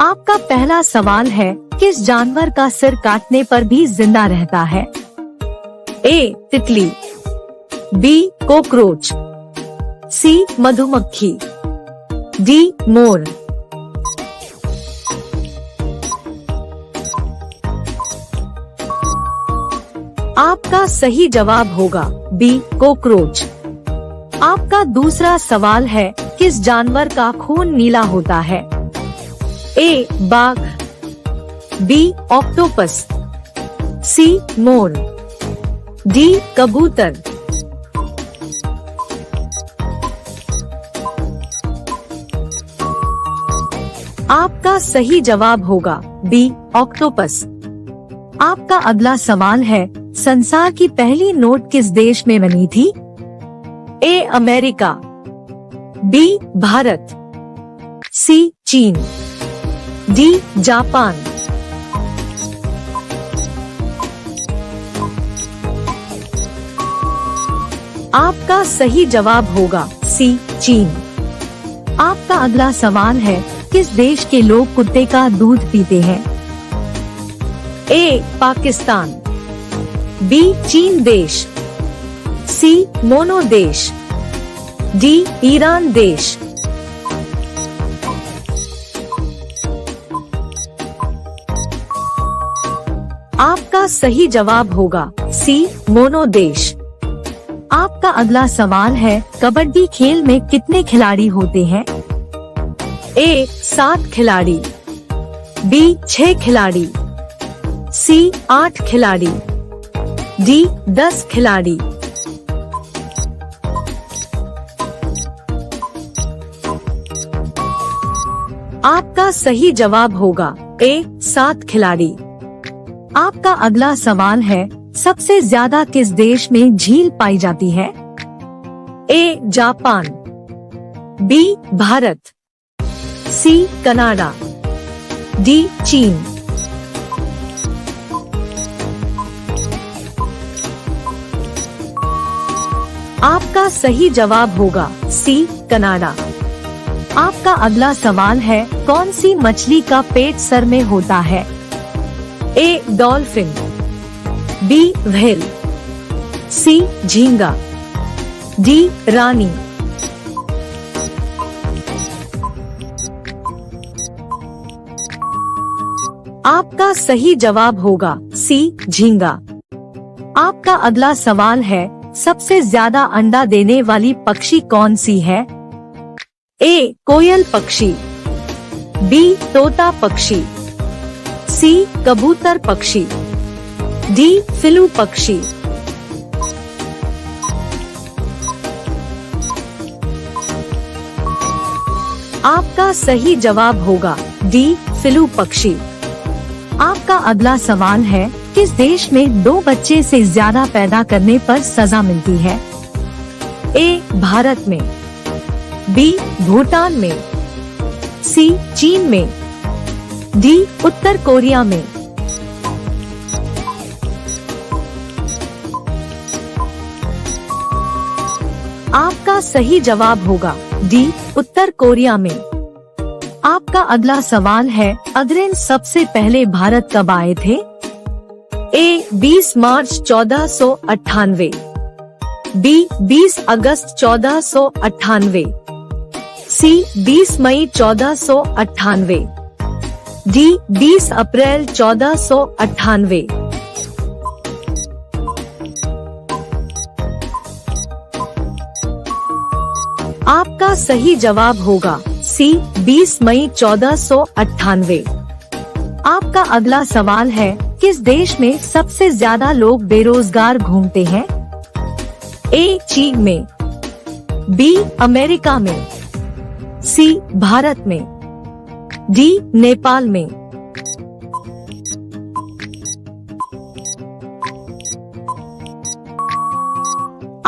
आपका पहला सवाल है, किस जानवर का सिर काटने पर भी जिंदा रहता है? ए. तितली, बी. कॉकरोच, सी. मधुमक्खी, डी. मोर। आपका सही जवाब होगा बी. कॉकरोच। आपका दूसरा सवाल है, किस जानवर का खून नीला होता है? ए. बाघ, बी. ऑक्टोपस, सी. मोर, डी. कबूतर। आपका सही जवाब होगा बी. ऑक्टोपस। आपका अगला सवाल है, संसार की पहली नोट किस देश में बनी थी? A. America, B. Bharat, C. चीन, डी. जापान। आपका सही जवाब होगा सी. चीन। आपका अगला सवाल है, किस देश के लोग कुत्ते का दूध पीते हैं? ए. पाकिस्तान, बी. चीन देश, सी. मोनो देश, डी. ईरान देश। आपका सही जवाब होगा सी. मोनो देश। आपका अगला सवाल है, कबड्डी खेल में कितने खिलाड़ी होते हैं? ए. 7 खिलाड़ी, बी. 6 खिलाड़ी, सी. 8 खिलाड़ी, डी. 10 खिलाड़ी। आपका सही जवाब होगा ए. 7 खिलाड़ी। आपका अगला सवाल है, सबसे ज्यादा किस देश में झील पाई जाती है? A. Japan, B. Bharat, C. Canada, D. चीन। आपका सही जवाब होगा सी. कनाडा। आपका अगला सवाल है, कौन सी मछली का पेट सर में होता है? A. Dolphin, B. Whale, C. झींगा, डी. रानी। आपका सही जवाब होगा सी. झींगा। आपका अगला सवाल है, सबसे ज्यादा अंडा देने वाली पक्षी कौन सी है? ए. कोयल पक्षी, बी. तोता पक्षी, सी. कबूतर पक्षी, डी. फिलू पक्षी। आपका सही जवाब होगा डी. फिलू पक्षी। आपका अगला सवाल है, किस देश में 2 बच्चे से ज्यादा पैदा करने पर सजा मिलती है? ए. भारत में, बी. भूटान में, सी. चीन में, डी. उत्तर कोरिया में। आपका सही जवाब होगा डी. उत्तर कोरिया में। आपका अगला सवाल है, अग्रसेन सबसे पहले भारत कब आए थे? ए. 20 मार्च 1498, बी. 20 अगस्त 1498, सी. 20 मई 1498, डी. 20 अप्रैल 1498। आपका सही जवाब होगा सी. 20 मई 1498। आपका अगला सवाल है, किस देश में सबसे ज्यादा लोग बेरोजगार घूमते हैं? ए. चीन में, बी. अमेरिका में, सी. भारत में, डी. नेपाल में।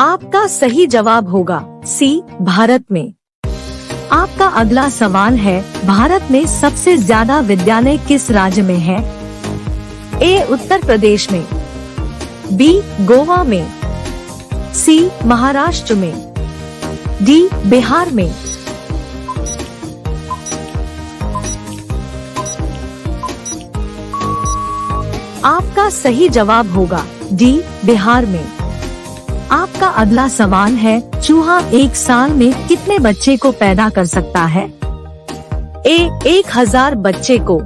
आपका सही जवाब होगा सी. भारत में। आपका अगला सवाल है, भारत में सबसे ज्यादा विद्यालय किस राज्य में है? ए. उत्तर प्रदेश में, बी. गोवा में, सी. महाराष्ट्र में, डी. बिहार में। आपका सही जवाब होगा डी, बिहार में। आपका अगला सवाल है, चूहा एक साल में कितने बच्चे को पैदा कर सकता है? ए, 1000 बच्चे को,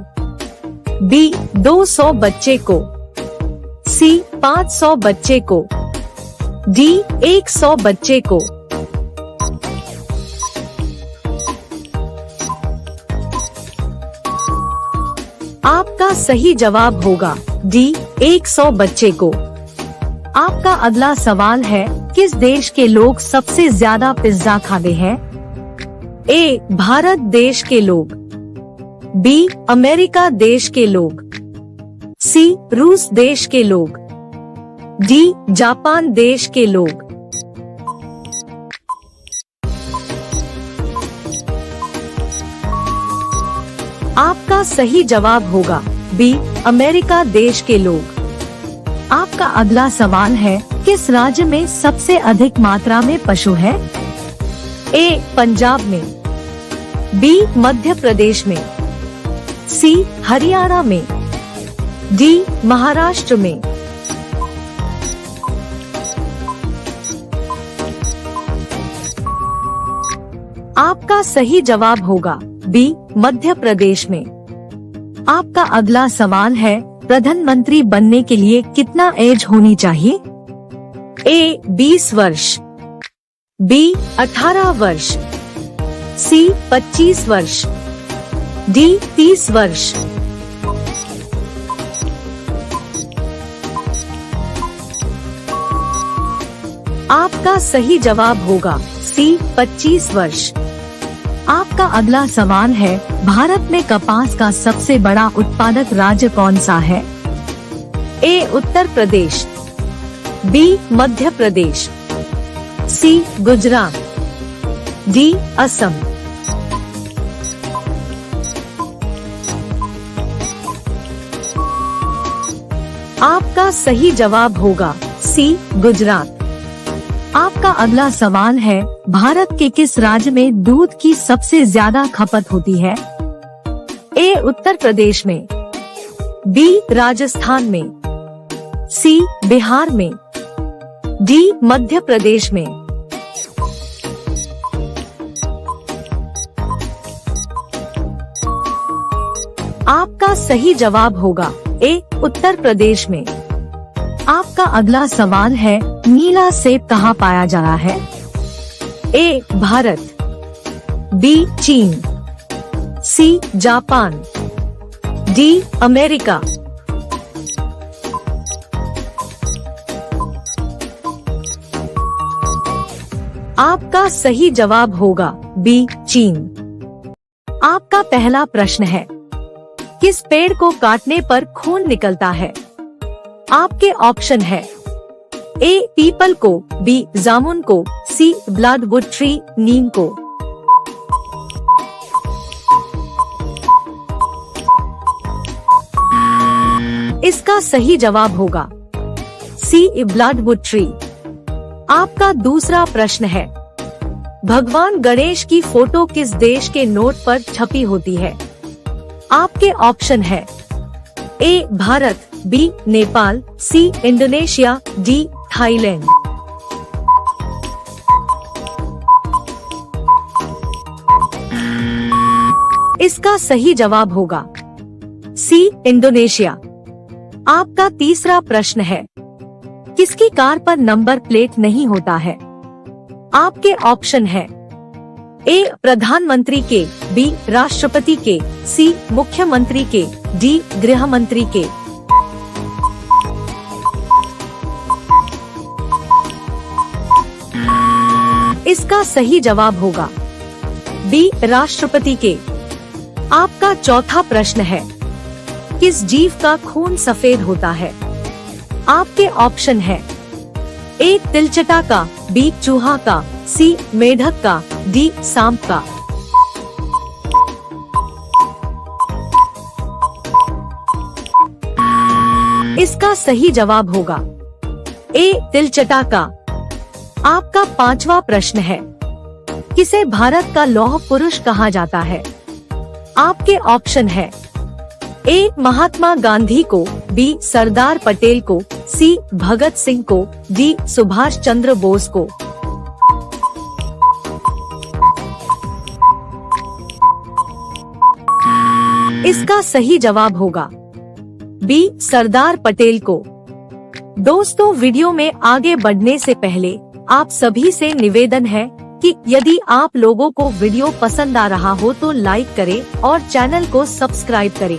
बी, 200 बच्चे को, सी, 500 बच्चे को, डी, 100 बच्चे को। आपका सही जवाब होगा डी, 100 बच्चे को। आपका अगला सवाल है, किस देश के लोग सबसे ज्यादा पिज्जा खाते हैं? ए, भारत देश के लोग, बी, अमेरिका देश के लोग, सी, रूस देश के लोग, डी, जापान देश के लोग। आपका सही जवाब होगा बी, अमेरिका देश के लोग। आपका अगला सवाल है, किस राज्य में सबसे अधिक मात्रा में पशु है? ए, पंजाब में, बी, मध्य प्रदेश में, सी, हरियाणा में, डी, महाराष्ट्र में। आपका सही जवाब होगा बी, मध्य प्रदेश में। आपका अगला सवाल है, प्रधानमंत्री बनने के लिए कितना एज होनी चाहिए? ए, 20 वर्ष, बी, 18 वर्ष, सी, 25 वर्ष, डी, 30 वर्ष। आपका सही जवाब होगा सी, 25 वर्ष। आपका अगला सवाल है, भारत में कपास का सबसे बड़ा उत्पादक राज्य कौन सा है? ए, उत्तर प्रदेश, बी, मध्य प्रदेश, सी, गुजरात, डी, असम। आपका सही जवाब होगा सी, गुजरात। आपका अगला सवाल है, भारत के किस राज्य में दूध की सबसे ज्यादा खपत होती है? ए, उत्तर प्रदेश में, बी, राजस्थान में, सी, बिहार में, डी, मध्य प्रदेश में। आपका सही जवाब होगा ए, उत्तर प्रदेश में। आपका अगला सवाल है, नीला सेब कहाँ पाया जा रहा है? ए, भारत, बी, चीन, सी, जापान, डी, अमेरिका। आपका सही जवाब होगा बी, चीन। आपका पहला प्रश्न है, किस पेड़ को काटने पर खून निकलता है? आपके ऑप्शन है, ए, पीपल को, बी, जामुन को, सी, ब्लडवुड ट्री, नीम को। इसका सही जवाब होगा सी, ब्लडवुड ट्री। आपका दूसरा प्रश्न है, भगवान गणेश की फोटो किस देश के नोट पर छपी होती है? आपके ऑप्शन है, ए, भारत, बी, नेपाल, सी, इंडोनेशिया, डी, थाईलैंड। इसका सही जवाब होगा सी, इंडोनेशिया। आपका तीसरा प्रश्न है, किसकी कार पर नंबर प्लेट नहीं होता है? आपके ऑप्शन है, ए, प्रधानमंत्री के, बी, राष्ट्रपति के, सी, मुख्यमंत्री के, डी, गृह मंत्री के। इसका सही जवाब होगा बी, राष्ट्रपति के। आपका चौथा प्रश्न है, किस जीव का खून सफेद होता है? आपके ऑप्शन है, ए, तिलचटा का, बी, चूहा का, सी, मेढक का, डी, सांप का। इसका सही जवाब होगा ए, तिलचटा का। आपका पांचवा प्रश्न है, किसे भारत का लौह पुरुष कहा जाता है? आपके ऑप्शन है, ए महात्मा गांधी को, बी सरदार पटेल को, सी भगत सिंह को, डी सुभाष चंद्र बोस को। इसका सही जवाब होगा बी सरदार पटेल को। दोस्तों, वीडियो में आगे बढ़ने से पहले आप सभी से निवेदन है कि यदि आप लोगों को वीडियो पसंद आ रहा हो तो लाइक करें और चैनल को सब्सक्राइब करें।